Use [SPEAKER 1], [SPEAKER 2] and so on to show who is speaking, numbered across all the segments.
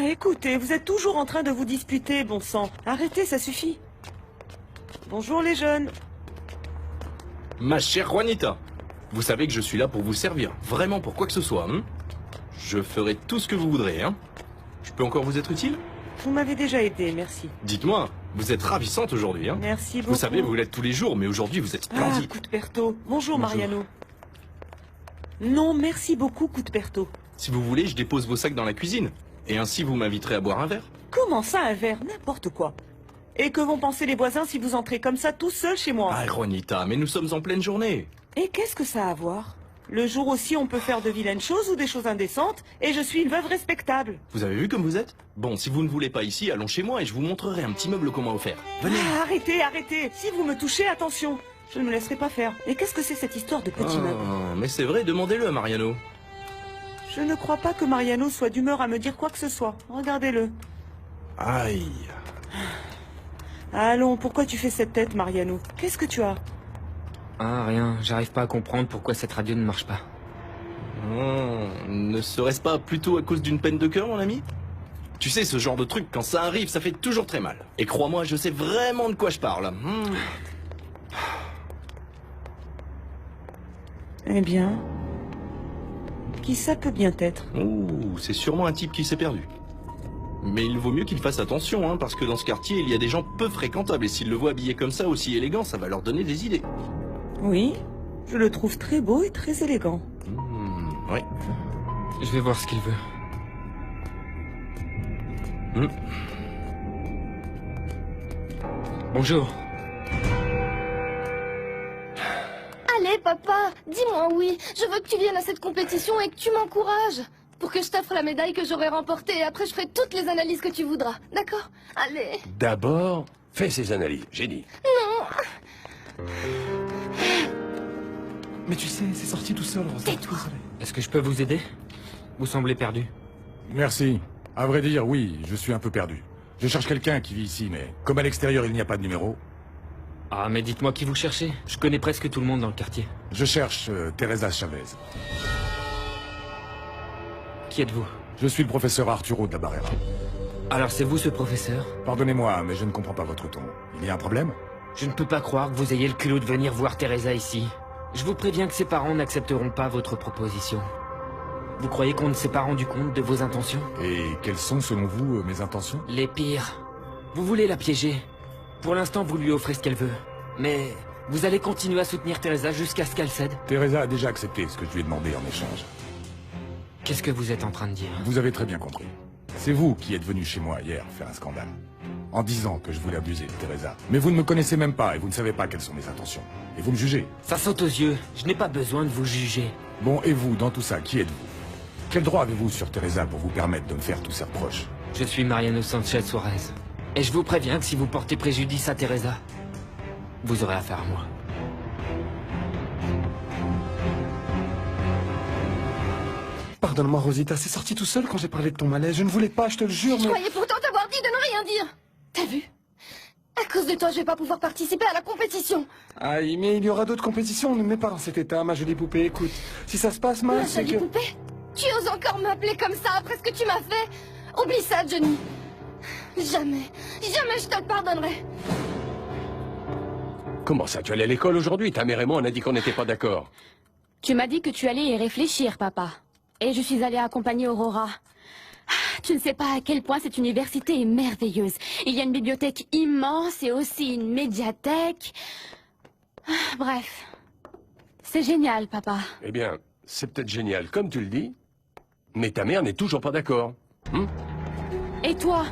[SPEAKER 1] Écoutez, vous êtes toujours en train de vous disputer, bon sang. Arrêtez, ça suffit. Bonjour les jeunes.
[SPEAKER 2] Ma chère Juanita, vous savez que je suis là pour vous servir, vraiment pour quoi que ce soit. Je ferai tout ce que vous voudrez. Je peux encore vous être utile?
[SPEAKER 1] Vous m'avez déjà aidé, merci.
[SPEAKER 2] Dites-moi, vous êtes ravissante aujourd'hui.
[SPEAKER 1] Merci beaucoup.
[SPEAKER 2] Vous savez, vous l'êtes tous les jours, mais aujourd'hui vous êtes splendide.
[SPEAKER 1] Coup de Berthaud. Bonjour Mariano. Non, merci beaucoup, coup de Berthaud.
[SPEAKER 2] Si vous voulez, je dépose vos sacs dans la cuisine. Et ainsi vous m'inviterez à boire un verre.
[SPEAKER 1] Comment ça, un verre? N'importe quoi. Et que vont penser les voisins si vous entrez comme ça tout seul chez moi?
[SPEAKER 2] Ah, Juanita, mais nous sommes en pleine journée.
[SPEAKER 1] Et qu'est-ce que ça a à voir? Le jour aussi, on peut faire de vilaines choses ou des choses indécentes, et je suis une veuve respectable.
[SPEAKER 2] Vous avez vu comme vous êtes? Bon, si vous ne voulez pas ici, allons chez moi et je vous montrerai un petit meuble qu'on m'a offert. Venez.
[SPEAKER 1] Arrêtez, arrêtez. Si vous me touchez, attention. Je ne me laisserai pas faire. Et qu'est-ce que c'est cette histoire de petit meuble?
[SPEAKER 2] Mais c'est vrai, demandez-le à Mariano.
[SPEAKER 1] Je ne crois pas que Mariano soit d'humeur à me dire quoi que ce soit. Regardez-le.
[SPEAKER 2] Aïe.
[SPEAKER 1] Allons, pourquoi tu fais cette tête, Mariano? Qu'est-ce que tu as?
[SPEAKER 3] Ah, rien. J'arrive pas à comprendre pourquoi cette radio ne marche pas.
[SPEAKER 2] Ne serait-ce pas plutôt à cause d'une peine de cœur, mon ami? Tu sais, ce genre de truc, quand ça arrive, ça fait toujours très mal. Et crois-moi, je sais vraiment de quoi je parle.
[SPEAKER 1] Eh bien... Qui ça peut bien être?
[SPEAKER 2] Ouh, c'est sûrement un type qui s'est perdu. Mais il vaut mieux qu'il fasse attention, parce que dans ce quartier, il y a des gens peu fréquentables, et s'ils le voient habillé comme ça, aussi élégant, ça va leur donner des idées.
[SPEAKER 1] Oui, je le trouve très beau et très élégant.
[SPEAKER 2] Oui.
[SPEAKER 3] Je vais voir ce qu'il veut. Bonjour.
[SPEAKER 4] Allez, papa, dis-moi oui. Je veux que tu viennes à cette compétition et que tu m'encourages. Pour que je t'offre la médaille que j'aurai remportée et après je ferai toutes les analyses que tu voudras. D'accord? Allez.
[SPEAKER 5] D'abord, fais ces analyses, génie.
[SPEAKER 4] Non.
[SPEAKER 6] Mais tu sais, c'est sorti tout seul, Rosa.
[SPEAKER 4] Tais-toi.
[SPEAKER 3] Est-ce que je peux vous aider? Vous semblez perdu.
[SPEAKER 6] Merci. À vrai dire, oui, je suis un peu perdu. Je cherche quelqu'un qui vit ici, mais comme à l'extérieur il n'y a pas de numéro...
[SPEAKER 3] Ah, mais dites-moi qui vous cherchez. Je connais presque tout le monde dans le quartier.
[SPEAKER 6] Je cherche Teresa Chavez.
[SPEAKER 3] Qui êtes-vous?
[SPEAKER 6] Je suis le professeur Arturo de la Barrera.
[SPEAKER 3] Alors c'est vous ce professeur?
[SPEAKER 6] Pardonnez-moi, mais je ne comprends pas votre ton. Il y a un problème?
[SPEAKER 3] Je ne peux pas croire que vous ayez le culot de venir voir Teresa ici. Je vous préviens que ses parents n'accepteront pas votre proposition. Vous croyez qu'on ne s'est pas rendu compte de vos intentions?
[SPEAKER 6] Et quelles sont, selon vous, mes intentions?
[SPEAKER 3] Les pires. Vous voulez la piéger. Pour l'instant, vous lui offrez ce qu'elle veut. Mais vous allez continuer à soutenir Teresa jusqu'à ce qu'elle cède?
[SPEAKER 6] Teresa a déjà accepté ce que je lui ai demandé en échange.
[SPEAKER 3] Qu'est-ce que vous êtes en train de dire?
[SPEAKER 6] Vous avez très bien compris. C'est vous qui êtes venu chez moi hier faire un scandale. En disant que je voulais abuser de Teresa. Mais vous ne me connaissez même pas et vous ne savez pas quelles sont mes intentions. Et vous me jugez.
[SPEAKER 3] Ça saute aux yeux. Je n'ai pas besoin de vous juger.
[SPEAKER 6] Bon, et vous, dans tout ça, qui êtes-vous? Quel droit avez-vous sur Teresa pour vous permettre de me faire tous ces reproches?
[SPEAKER 3] Je suis Mariano Sanchez Suarez. Et je vous préviens que si vous portez préjudice à Teresa, vous aurez affaire à moi.
[SPEAKER 7] Pardonne-moi, Rosita, c'est sorti tout seul quand j'ai parlé de ton malaise. Je ne voulais pas, je te le jure,
[SPEAKER 4] Je
[SPEAKER 7] mais...
[SPEAKER 4] croyais pourtant t'avoir dit de ne rien dire. T'as vu? À cause de toi, je vais pas pouvoir participer à la compétition.
[SPEAKER 7] Aïe, mais il y aura d'autres compétitions, ne me mets pas dans cet état, ma jolie poupée. Écoute, si ça se passe mal,
[SPEAKER 4] Ma
[SPEAKER 7] c'est
[SPEAKER 4] jolie
[SPEAKER 7] que...
[SPEAKER 4] poupée? Tu oses encore m'appeler comme ça après ce que tu m'as fait? Oublie ça, Johnny. Jamais, jamais je te le pardonnerai.
[SPEAKER 5] Comment ça, tu allais à l'école aujourd'hui? Ta mère et moi, on a dit qu'on n'était pas d'accord.
[SPEAKER 8] Tu m'as dit que tu allais y réfléchir, papa. Et je suis allée accompagner Aurora. Tu ne sais pas à quel point cette université est merveilleuse. Il y a une bibliothèque immense et aussi une médiathèque. Bref. C'est génial, papa.
[SPEAKER 5] Eh bien, c'est peut-être génial, comme tu le dis, mais ta mère n'est toujours pas d'accord.
[SPEAKER 8] Et toi?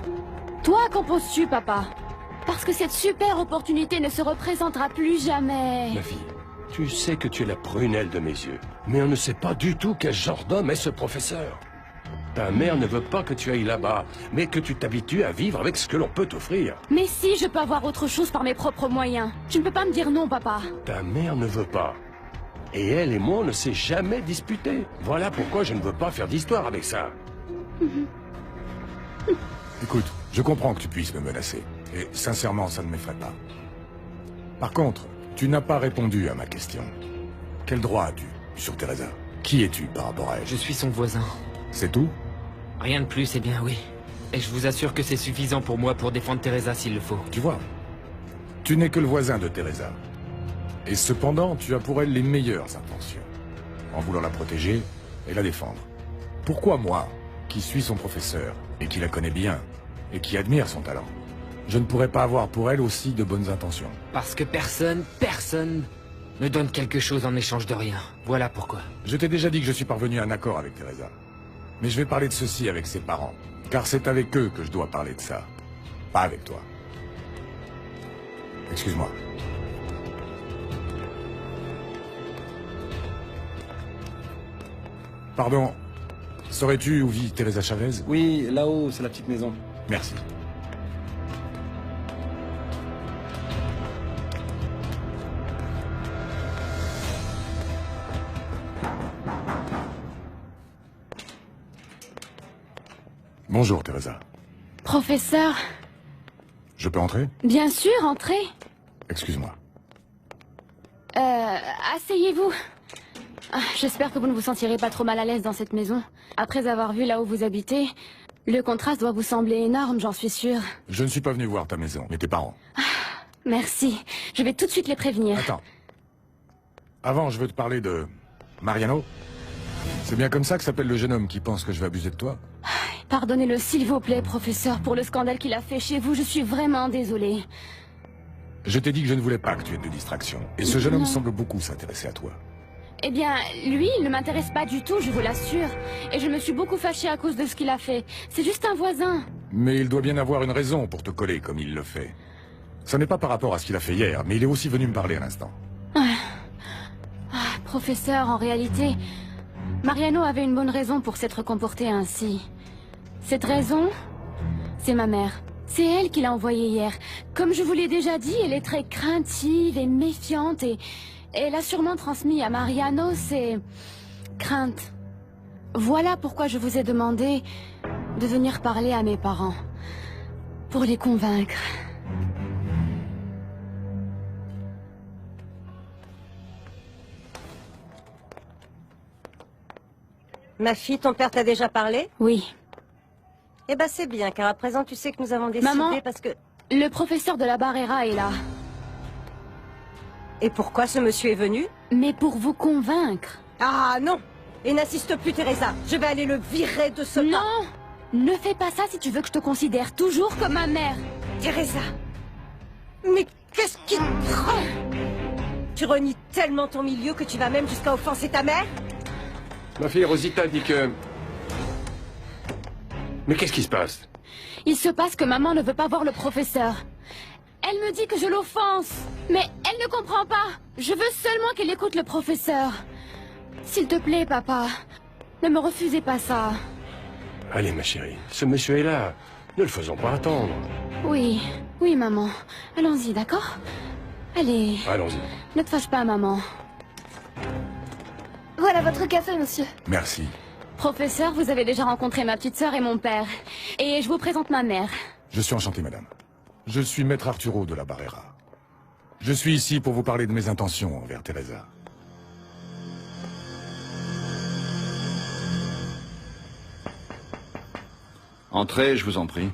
[SPEAKER 8] Toi, qu'en penses-tu, papa? Parce que cette super opportunité ne se représentera plus jamais.
[SPEAKER 5] Ma fille, tu sais que tu es la prunelle de mes yeux, mais on ne sait pas du tout quel genre d'homme est ce professeur. Ta mère ne veut pas que tu ailles là-bas, mais que tu t'habitues à vivre avec ce que l'on peut t'offrir.
[SPEAKER 8] Mais si je peux avoir autre chose par mes propres moyens. Tu ne peux pas me dire non, papa.
[SPEAKER 5] Ta mère ne veut pas. Et elle et moi, on ne s'est jamais disputé. Voilà pourquoi je ne veux pas faire d'histoire avec ça.
[SPEAKER 6] Écoute, je comprends que tu puisses me menacer. Et sincèrement, ça ne m'effraie pas. Par contre, tu n'as pas répondu à ma question. Quel droit as-tu sur Teresa? Qui es-tu par rapport à elle?
[SPEAKER 3] Je suis son voisin.
[SPEAKER 6] C'est tout?
[SPEAKER 3] Rien de plus, eh bien oui. Et je vous assure que c'est suffisant pour moi pour défendre Teresa s'il le faut.
[SPEAKER 6] Tu vois, tu n'es que le voisin de Teresa. Et cependant, tu as pour elle les meilleures intentions. En voulant la protéger et la défendre. Pourquoi moi, qui suis son professeur, et qui la connais bien, et qui admire son talent, je ne pourrais pas avoir pour elle aussi de bonnes intentions?
[SPEAKER 3] Parce que personne ne donne quelque chose en échange de rien. Voilà pourquoi.
[SPEAKER 6] Je t'ai déjà dit que je suis parvenu à un accord avec Teresa. Mais je vais parler de ceci avec ses parents. Car c'est avec eux que je dois parler de ça. Pas avec toi. Excuse-moi. Pardon. Saurais-tu où vit Teresa Chavez?
[SPEAKER 7] Oui, là-haut, c'est la petite maison.
[SPEAKER 6] Merci. Bonjour, Teresa.
[SPEAKER 8] Professeur,
[SPEAKER 6] Je peux entrer?
[SPEAKER 8] bien sûr, entrez.
[SPEAKER 6] Excuse-moi.
[SPEAKER 8] Asseyez-vous. Ah, j'espère que vous ne vous sentirez pas trop mal à l'aise dans cette maison. Après avoir vu là où vous habitez, le contraste doit vous sembler énorme, j'en suis sûre.
[SPEAKER 6] Je ne suis pas venu voir ta maison, mais tes parents.
[SPEAKER 8] Merci. Je vais tout de suite les prévenir.
[SPEAKER 6] Attends. Avant, je veux te parler de... Mariano? C'est bien comme ça que s'appelle le jeune homme qui pense que je vais abuser de toi?
[SPEAKER 8] Pardonnez-le s'il vous plaît, professeur, pour le scandale qu'il a fait chez vous. Je suis vraiment désolée.
[SPEAKER 6] Je t'ai dit que je ne voulais pas que tu aies de distraction. Et ce jeune homme semble beaucoup s'intéresser à toi.
[SPEAKER 8] Eh bien, lui, il ne m'intéresse pas du tout, je vous l'assure. Et je me suis beaucoup fâchée à cause de ce qu'il a fait. C'est juste un voisin.
[SPEAKER 6] Mais il doit bien avoir une raison pour te coller comme il le fait. Ce n'est pas par rapport à ce qu'il a fait hier, mais il est aussi venu me parler à l'instant.
[SPEAKER 8] Professeur, en réalité, Mariano avait une bonne raison pour s'être comporté ainsi. Cette raison, c'est ma mère. C'est elle qui l'a envoyé hier. Comme je vous l'ai déjà dit, elle est très craintive et méfiante et elle a sûrement transmis à Mariano ses craintes. Voilà pourquoi je vous ai demandé de venir parler à mes parents. Pour les convaincre.
[SPEAKER 9] Ma fille, ton père t'a déjà parlé?
[SPEAKER 8] Oui.
[SPEAKER 9] Eh ben c'est bien, car à présent tu sais que nous avons décidé
[SPEAKER 8] Maman,
[SPEAKER 9] parce que...
[SPEAKER 8] le professeur de la Barrera est là.
[SPEAKER 9] Et pourquoi ce monsieur est venu?
[SPEAKER 8] Mais pour vous convaincre.
[SPEAKER 9] Ah non! Et n'insiste plus, Teresa. Je vais aller le virer de ce pas.
[SPEAKER 8] Non! Ne fais pas ça si tu veux que je te considère toujours comme ma mère.
[SPEAKER 9] Teresa! Mais qu'est-ce qui te prend? Tu renies tellement ton milieu que tu vas même jusqu'à offenser ta mère?
[SPEAKER 5] Ma fille Rosita dit que... Mais qu'est-ce qui se passe?
[SPEAKER 8] Il se passe que maman ne veut pas voir le professeur. Elle me dit que je l'offense. Mais elle ne comprend pas. Je veux seulement qu'elle écoute le professeur. S'il te plaît, papa. Ne me refusez pas ça.
[SPEAKER 5] Allez, ma chérie, ce monsieur est là. Ne le faisons pas attendre.
[SPEAKER 8] Oui, oui, maman. Allons-y, d'accord? Allez.
[SPEAKER 5] Allons-y.
[SPEAKER 8] Ne te fâche pas, maman.
[SPEAKER 4] Voilà votre café, monsieur.
[SPEAKER 6] Merci.
[SPEAKER 8] Professeur, vous avez déjà rencontré ma petite sœur et mon père. Et je vous présente ma mère.
[SPEAKER 6] Je suis enchanté, madame. Je suis maître Arturo de la Barrera. Je suis ici pour vous parler de mes intentions envers Teresa.
[SPEAKER 10] Entrez, je vous en prie.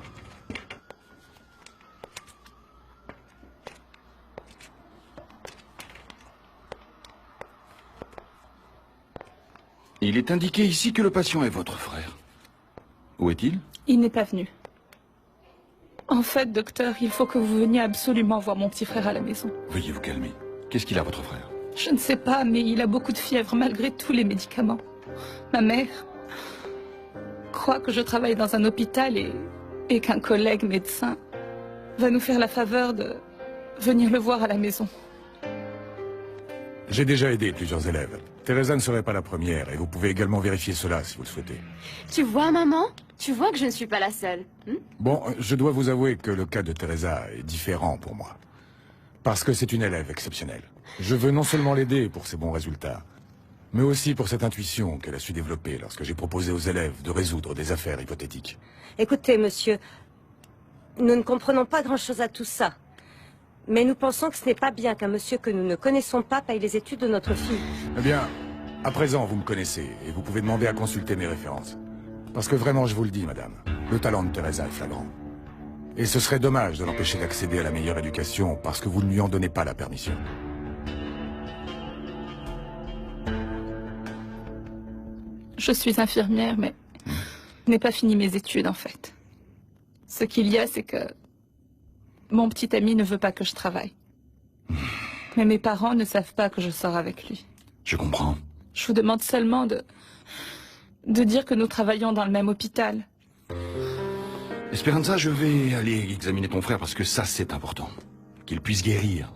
[SPEAKER 10] Il est indiqué ici que le patient est votre frère. Où est-il?
[SPEAKER 11] Il n'est pas venu. En fait, docteur, il faut que vous veniez absolument voir mon petit frère à la maison.
[SPEAKER 10] Veuillez vous calmer. Qu'est-ce qu'il a, votre frère?
[SPEAKER 11] Je ne sais pas, mais il a beaucoup de fièvre malgré tous les médicaments. Ma mère croit que je travaille dans un hôpital et qu'un collègue médecin va nous faire la faveur de venir le voir à la maison.
[SPEAKER 6] J'ai déjà aidé plusieurs élèves. Teresa ne serait pas la première, et vous pouvez également vérifier cela si vous le souhaitez.
[SPEAKER 8] Tu vois, maman? Tu vois que je ne suis pas la seule.
[SPEAKER 6] Bon, je dois vous avouer que le cas de Teresa est différent pour moi. Parce que c'est une élève exceptionnelle. Je veux non seulement l'aider pour ses bons résultats, mais aussi pour cette intuition qu'elle a su développer lorsque j'ai proposé aux élèves de résoudre des affaires hypothétiques.
[SPEAKER 9] Écoutez, monsieur, nous ne comprenons pas grand-chose à tout ça. Mais nous pensons que ce n'est pas bien qu'un monsieur que nous ne connaissons pas paye les études de notre fille.
[SPEAKER 6] Eh bien, À présent, vous me connaissez, et vous pouvez demander à consulter mes références. Parce que vraiment, je vous le dis, madame, le talent de Teresa est flagrant. Et ce serait dommage de l'empêcher d'accéder à la meilleure éducation parce que vous ne lui en donnez pas la permission.
[SPEAKER 11] Je suis infirmière, mais je n'ai pas fini mes études, en fait. Ce qu'il y a, c'est que mon petit ami ne veut pas que je travaille. Mais mes parents ne savent pas que je sors avec lui.
[SPEAKER 10] Je comprends.
[SPEAKER 11] Je vous demande seulement de dire que nous travaillons dans le même hôpital.
[SPEAKER 10] Esperanza, je vais aller examiner ton frère parce que ça, c'est important. Qu'il puisse guérir.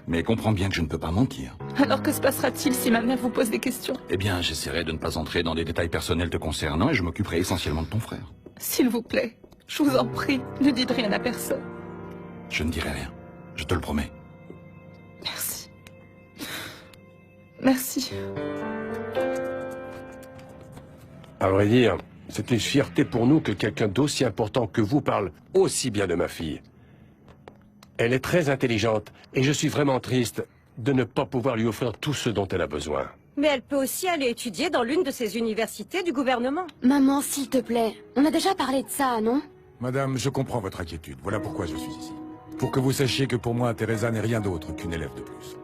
[SPEAKER 10] Mais comprends bien que je ne peux pas mentir.
[SPEAKER 11] Alors que se passera-t-il si ma mère vous pose des questions?
[SPEAKER 10] Eh bien, j'essaierai de ne pas entrer dans des détails personnels te concernant et je m'occuperai essentiellement de ton frère.
[SPEAKER 11] S'il vous plaît, je vous en prie, ne dites rien à personne.
[SPEAKER 10] Je ne dirai rien. Je te le promets.
[SPEAKER 11] Merci. Merci.
[SPEAKER 5] À vrai dire, c'est une fierté pour nous que quelqu'un d'aussi important que vous parle aussi bien de ma fille. Elle est très intelligente et je suis vraiment triste de ne pas pouvoir lui offrir tout ce dont elle a besoin.
[SPEAKER 9] Mais elle peut aussi aller étudier dans l'une de ces universités du gouvernement.
[SPEAKER 8] Maman, s'il te plaît, on a déjà parlé de ça, non?
[SPEAKER 6] Madame, je comprends votre inquiétude. Voilà pourquoi je suis ici. Pour que vous sachiez que pour moi, Teresa n'est rien d'autre qu'une élève de plus.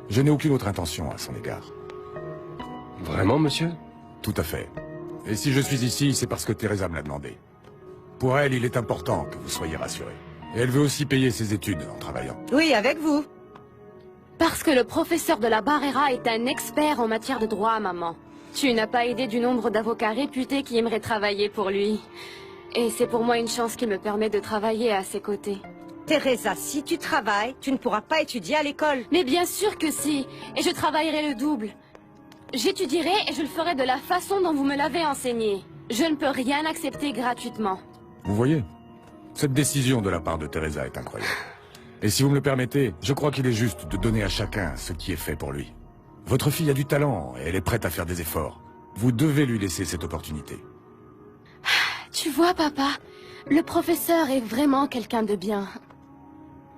[SPEAKER 6] Je n'ai aucune autre intention à son égard.
[SPEAKER 5] Vraiment, monsieur?
[SPEAKER 6] Tout à fait. Et si je suis ici, c'est parce que Teresa me l'a demandé. Pour elle, il est important que vous soyez rassurés. Et elle veut aussi payer ses études en travaillant.
[SPEAKER 9] Oui, avec vous.
[SPEAKER 8] Parce que le professeur de la Barrera est un expert en matière de droit, maman. Tu n'as pas idée du nombre d'avocats réputés qui aimeraient travailler pour lui. Et c'est pour moi une chance qui me permet de travailler à ses côtés.
[SPEAKER 9] Teresa, si tu travailles, tu ne pourras pas étudier à l'école.
[SPEAKER 8] Mais bien sûr que si. Et je travaillerai le double. J'étudierai et je le ferai de la façon dont vous me l'avez enseigné. Je ne peux rien accepter gratuitement.
[SPEAKER 6] Vous voyez? Cette décision de la part de Teresa est incroyable. Et si vous me le permettez, je crois qu'il est juste de donner à chacun ce qui est fait pour lui. Votre fille a du talent et elle est prête à faire des efforts. Vous devez lui laisser cette opportunité.
[SPEAKER 8] Tu vois, papa, le professeur est vraiment quelqu'un de bien.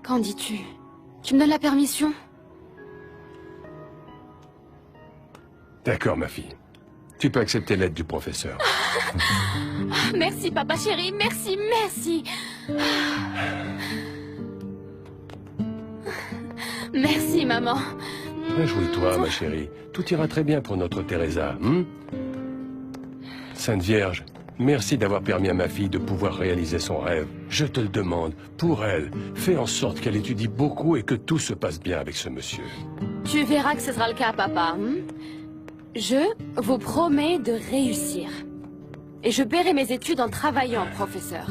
[SPEAKER 8] Qu'en dis-tu? Tu me donnes la permission?
[SPEAKER 5] D'accord, ma fille. Tu peux accepter l'aide du professeur.
[SPEAKER 8] Merci, papa chéri, merci, merci. Merci, maman.
[SPEAKER 5] Réjouis-toi, ma chérie. Tout ira très bien pour notre Teresa. Sainte Vierge, merci d'avoir permis à ma fille de pouvoir réaliser son rêve. Je te le demande, pour elle, fais en sorte qu'elle étudie beaucoup et que tout se passe bien avec ce monsieur.
[SPEAKER 8] Tu verras que ce sera le cas, papa. Je vous promets de réussir. Et je paierai mes études en travaillant, professeur.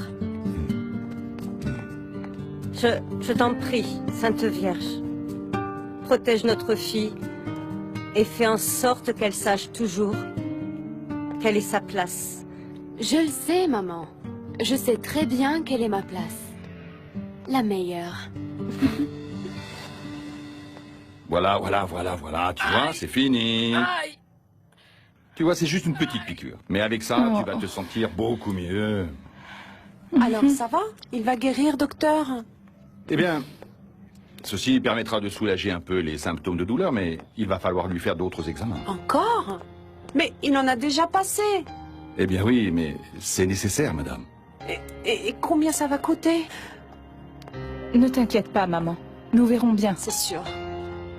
[SPEAKER 9] Je t'en prie, Sainte Vierge. Protège notre fille et fais en sorte qu'elle sache toujours quelle est sa place.
[SPEAKER 8] Je le sais, maman. Je sais très bien quelle est ma place. La meilleure.
[SPEAKER 10] Voilà, tu vois, c'est fini.
[SPEAKER 11] Aïe.
[SPEAKER 10] Tu vois, c'est juste une petite piqûre. Mais avec ça, tu vas te sentir beaucoup mieux.
[SPEAKER 12] Alors, ça va? Il va guérir, docteur?
[SPEAKER 10] Eh bien, ceci permettra de soulager un peu les symptômes de douleur, mais il va falloir lui faire d'autres examens.
[SPEAKER 12] Encore? Mais il en a déjà passé.
[SPEAKER 10] Eh bien oui, mais c'est nécessaire, madame.
[SPEAKER 12] Et combien ça va coûter?
[SPEAKER 11] Ne t'inquiète pas, maman. Nous verrons bien.
[SPEAKER 12] C'est sûr.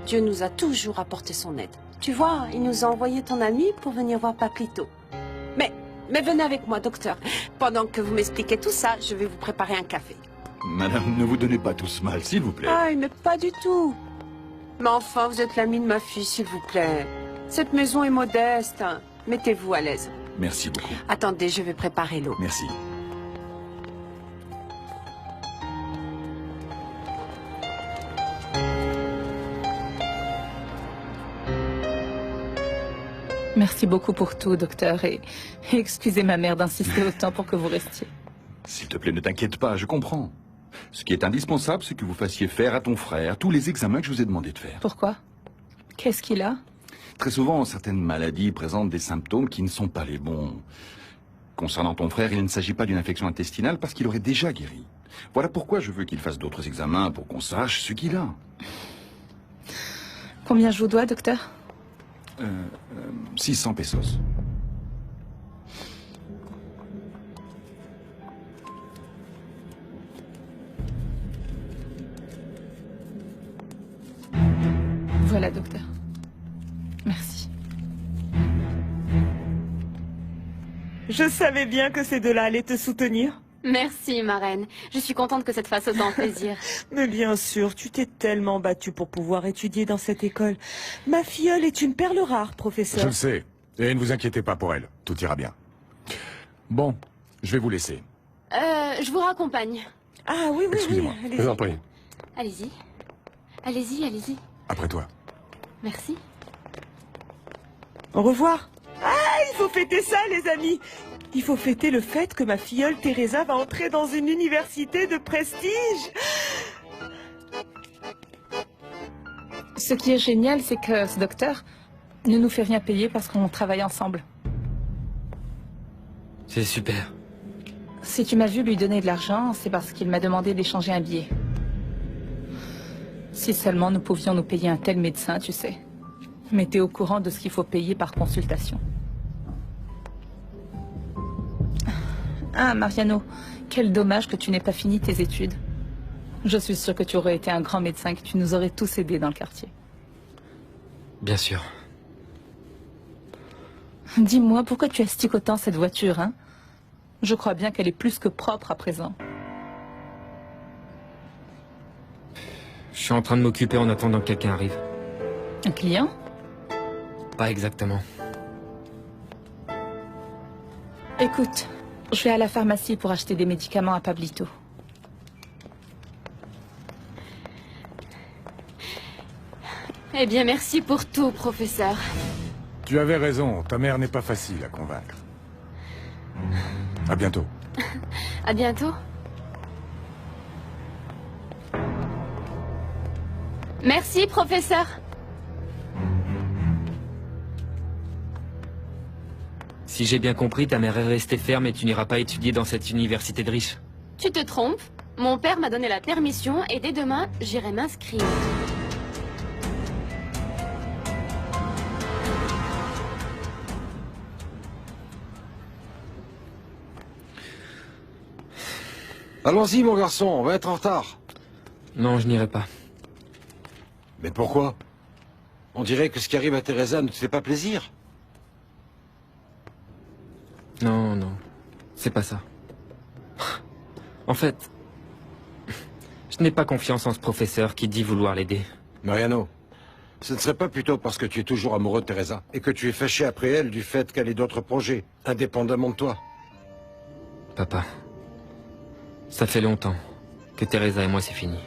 [SPEAKER 12] Dieu nous a toujours apporté son aide. Tu vois, il nous a envoyé ton ami pour venir voir Paquito. Mais venez avec moi, docteur. Pendant que vous m'expliquez tout ça, je vais vous préparer un café.
[SPEAKER 10] Madame, ne vous donnez pas tous mal, s'il vous plaît.
[SPEAKER 12] Ah, mais pas du tout. Mais enfin, vous êtes l'ami de ma fille, s'il vous plaît. Cette maison est modeste. Mettez-vous à l'aise.
[SPEAKER 10] Merci beaucoup.
[SPEAKER 12] Attendez, je vais préparer l'eau.
[SPEAKER 10] Merci.
[SPEAKER 11] Merci beaucoup pour tout, docteur, et excusez ma mère d'insister autant pour que vous restiez.
[SPEAKER 10] S'il te plaît, ne t'inquiète pas, je comprends. Ce qui est indispensable, c'est que vous fassiez faire à ton frère tous les examens que je vous ai demandé de faire.
[SPEAKER 11] Pourquoi? Qu'est-ce qu'il a?
[SPEAKER 10] Très souvent, certaines maladies présentent des symptômes qui ne sont pas les bons. Concernant ton frère, il ne s'agit pas d'une infection intestinale parce qu'il aurait déjà guéri. Voilà pourquoi je veux qu'il fasse d'autres examens pour qu'on sache ce qu'il a.
[SPEAKER 11] Combien je vous dois, docteur?
[SPEAKER 10] 600 pesos.
[SPEAKER 11] Voilà, docteur. Merci.
[SPEAKER 1] Je savais bien que ces deux-là allaient te soutenir.
[SPEAKER 8] Merci, ma reine. Je suis contente que ça te fasse autant plaisir.
[SPEAKER 1] Mais bien sûr, tu t'es tellement battue pour pouvoir étudier dans cette école. Ma filleule est une perle rare, professeur.
[SPEAKER 6] Je le sais. Et ne vous inquiétez pas pour elle. Tout ira bien. Bon, je vais vous laisser.
[SPEAKER 8] Je vous raccompagne.
[SPEAKER 1] Ah oui, oui,
[SPEAKER 6] Excusez-moi.
[SPEAKER 1] oui.
[SPEAKER 5] Je vous en prie.
[SPEAKER 8] Allez-y. Allez-y, allez-y.
[SPEAKER 6] Après toi.
[SPEAKER 8] Merci.
[SPEAKER 1] Au revoir. Ah, il faut fêter ça, les amis. Il faut fêter le fait que ma filleule Teresa va entrer dans une université de prestige.
[SPEAKER 11] Ce qui est génial, c'est que ce docteur ne nous fait rien payer parce qu'on travaille ensemble.
[SPEAKER 3] C'est super.
[SPEAKER 11] Si tu m'as vu lui donner de l'argent, c'est parce qu'il m'a demandé d'échanger un billet. Si seulement nous pouvions nous payer un tel médecin, tu sais. Mais t'es au courant de ce qu'il faut payer par consultation. Ah, Mariano, quel dommage que tu n'aies pas fini tes études. Je suis sûre que tu aurais été un grand médecin, que tu nous aurais tous aidés dans le quartier.
[SPEAKER 3] Bien sûr.
[SPEAKER 11] Dis-moi, pourquoi tu astiques autant cette voiture, hein? Je crois bien qu'elle est plus que propre à présent.
[SPEAKER 3] Je suis en train de m'occuper en attendant que quelqu'un arrive.
[SPEAKER 11] Un client?
[SPEAKER 3] Pas exactement.
[SPEAKER 11] Écoute, je vais à la pharmacie pour acheter des médicaments à Pablito.
[SPEAKER 8] Eh bien, merci pour tout, professeur.
[SPEAKER 6] Tu avais raison, ta mère n'est pas facile à convaincre. À bientôt.
[SPEAKER 8] À bientôt. Merci, professeur.
[SPEAKER 3] Si j'ai bien compris, ta mère est restée ferme et tu n'iras pas étudier dans cette université de riches.
[SPEAKER 8] Tu te trompes. Mon père m'a donné la permission et dès demain, j'irai m'inscrire.
[SPEAKER 13] Allons-y, mon garçon, on va être en retard.
[SPEAKER 3] Non, je n'irai pas.
[SPEAKER 13] Mais pourquoi? On dirait que ce qui arrive à Teresa ne te fait pas plaisir.
[SPEAKER 3] Non, non. C'est pas ça. En fait, je n'ai pas confiance en ce professeur qui dit vouloir l'aider.
[SPEAKER 13] Mariano, ce ne serait pas plutôt parce que tu es toujours amoureux de Teresa et que tu es fâché après elle du fait qu'elle ait d'autres projets, indépendamment de toi?
[SPEAKER 3] Papa, ça fait longtemps que Teresa et moi c'est fini.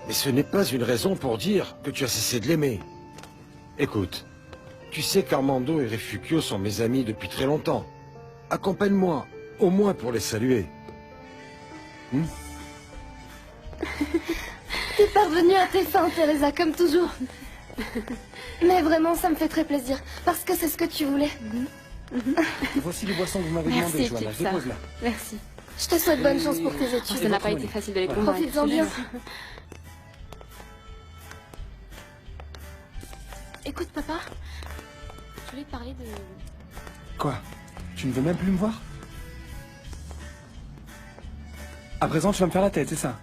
[SPEAKER 13] Mais ce n'est pas une raison pour dire que tu as cessé de l'aimer. Écoute, tu sais qu'Armando et Refugio sont mes amis depuis très longtemps. Accompagne-moi, au moins pour les saluer.
[SPEAKER 4] T'es parvenue à tes fins, Teresa, comme toujours. Mais vraiment, ça me fait très plaisir, parce que c'est ce que tu voulais.
[SPEAKER 7] Voici les boissons que vous m'avez demandées,
[SPEAKER 8] Merci,
[SPEAKER 7] Johanna.
[SPEAKER 8] Pixar.
[SPEAKER 7] Dépose-la.
[SPEAKER 8] Merci.
[SPEAKER 4] Je te souhaite bonne chance pour tes études.
[SPEAKER 8] Ça n'a pas été facile de les convaincre.
[SPEAKER 4] Profites-en bien.
[SPEAKER 8] Écoute, papa, je voulais te parler de...
[SPEAKER 7] Quoi? Tu ne veux même plus me voir? À présent, tu vas me faire la tête, c'est ça?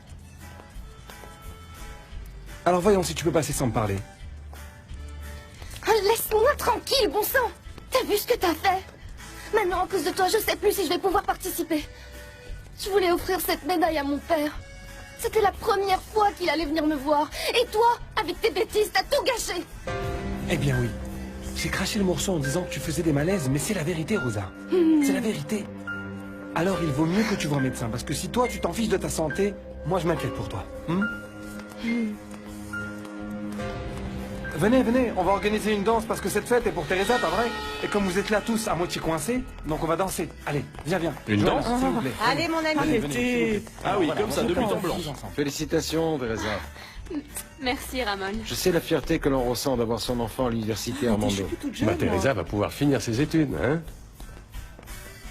[SPEAKER 7] Alors voyons si tu peux passer sans me parler.
[SPEAKER 4] Oh, laisse-moi tranquille, bon sang. T'as vu ce que t'as fait? Maintenant, à cause de toi, je sais plus si je vais pouvoir participer. Je voulais offrir cette médaille à mon père. C'était la première fois qu'il allait venir me voir. Et toi, avec tes bêtises, t'as tout gâché.
[SPEAKER 7] Eh bien oui. J'ai craché le morceau en disant que tu faisais des malaises, mais c'est la vérité, Rosa. C'est la vérité. Alors il vaut mieux que tu vois un médecin, parce que si toi tu t'en fiches de ta santé, moi je m'inquiète pour toi. Venez, venez, on va organiser une danse parce que cette fête est pour Teresa, pas vrai? Et comme vous êtes là tous à moitié coincés, donc on va danser. Allez, viens, viens.
[SPEAKER 2] Une
[SPEAKER 7] Johanna,
[SPEAKER 2] danse
[SPEAKER 7] s'il vous plaît.
[SPEAKER 9] Allez, mon ami.
[SPEAKER 7] Allez, venez, s'il vous plaît.
[SPEAKER 2] Ah oui,
[SPEAKER 7] Voilà,
[SPEAKER 2] comme ça,
[SPEAKER 7] on
[SPEAKER 2] de
[SPEAKER 7] se
[SPEAKER 2] but en
[SPEAKER 7] prend
[SPEAKER 2] blanc.
[SPEAKER 7] tous ensemble.
[SPEAKER 13] Félicitations, Teresa.
[SPEAKER 8] Merci, Ramon.
[SPEAKER 13] Je sais la fierté que l'on ressent d'avoir son enfant à l'université Armando.
[SPEAKER 5] Bah, Teresa va pouvoir finir ses études, hein?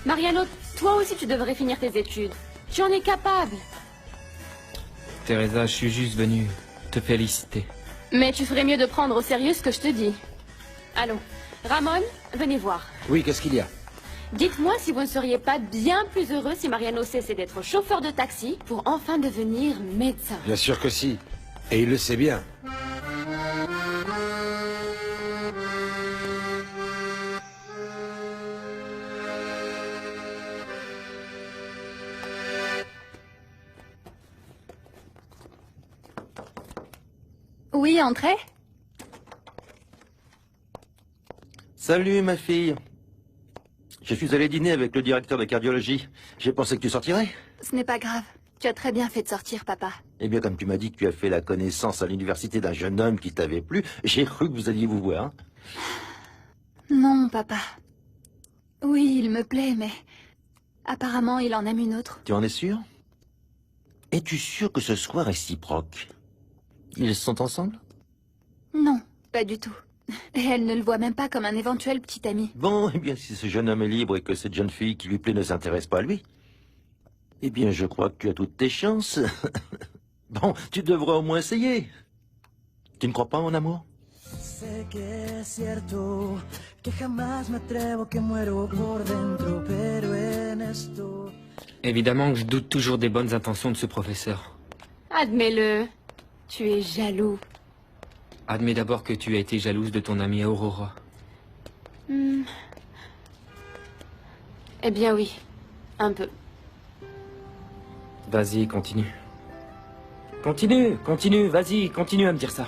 [SPEAKER 8] Mariano, toi aussi tu devrais finir tes études. Tu en es capable.
[SPEAKER 3] Teresa, je suis juste venu te féliciter.
[SPEAKER 8] Mais tu ferais mieux de prendre au sérieux ce que je te dis. Allons. Ramon, venez voir.
[SPEAKER 13] Oui, qu'est-ce qu'il y a?
[SPEAKER 8] Dites-moi si vous ne seriez pas bien plus heureux si Mariano cessait d'être chauffeur de taxi pour enfin devenir médecin.
[SPEAKER 13] Bien sûr que si. Et il le sait bien.
[SPEAKER 4] Oui, entrez.
[SPEAKER 14] Salut, ma fille. Je suis allé dîner avec le directeur de cardiologie. J'ai pensé que tu sortirais.
[SPEAKER 4] Ce n'est pas grave. Tu as très bien fait de sortir, papa.
[SPEAKER 14] Eh bien, comme tu m'as dit que tu as fait la connaissance à l'université d'un jeune homme qui t'avait plu, j'ai cru que vous alliez vous voir.
[SPEAKER 4] Non, papa. Oui, il me plaît, mais... apparemment, il en aime une autre.
[SPEAKER 14] Tu en es sûr? Es-tu sûr que ce soit réciproque? Ils sont ensemble?
[SPEAKER 4] Non, pas du tout. Et elle ne le voit même pas comme un éventuel petit ami.
[SPEAKER 14] Bon, eh bien, si ce jeune homme est libre et que cette jeune fille qui lui plaît ne s'intéresse pas à lui, eh bien, je crois que tu as toutes tes chances. Bon, tu devrais au moins essayer. Tu ne crois pas, mon amour?
[SPEAKER 3] Évidemment que je doute toujours des bonnes intentions de ce professeur.
[SPEAKER 8] Admets-le. Tu es jaloux.
[SPEAKER 3] Admets d'abord que tu as été jalouse de ton amie Aurora.
[SPEAKER 8] Eh bien oui, un peu.
[SPEAKER 3] Vas-y, continue. Continue, vas-y, continue à me dire ça.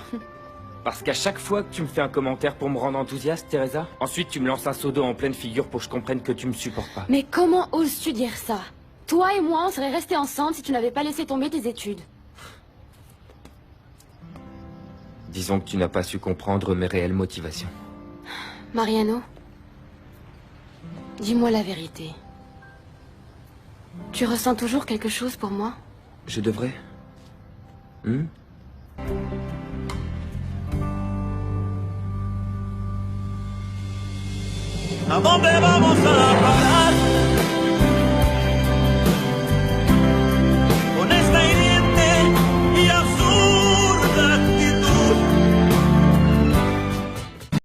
[SPEAKER 3] Parce qu'à chaque fois que tu me fais un commentaire pour me rendre enthousiaste, Teresa, ensuite tu me lances un seau d'eau en pleine figure pour que je comprenne que tu me supportes pas.
[SPEAKER 8] Mais comment oses-tu dire ça? Toi et moi, on serait restés ensemble si tu n'avais pas laissé tomber tes études.
[SPEAKER 3] Disons que tu n'as pas su comprendre mes réelles motivations.
[SPEAKER 8] Mariano, dis-moi la vérité. Tu ressens toujours quelque chose pour moi?
[SPEAKER 3] Je devrais?
[SPEAKER 15] ¿A dónde vamos a parar?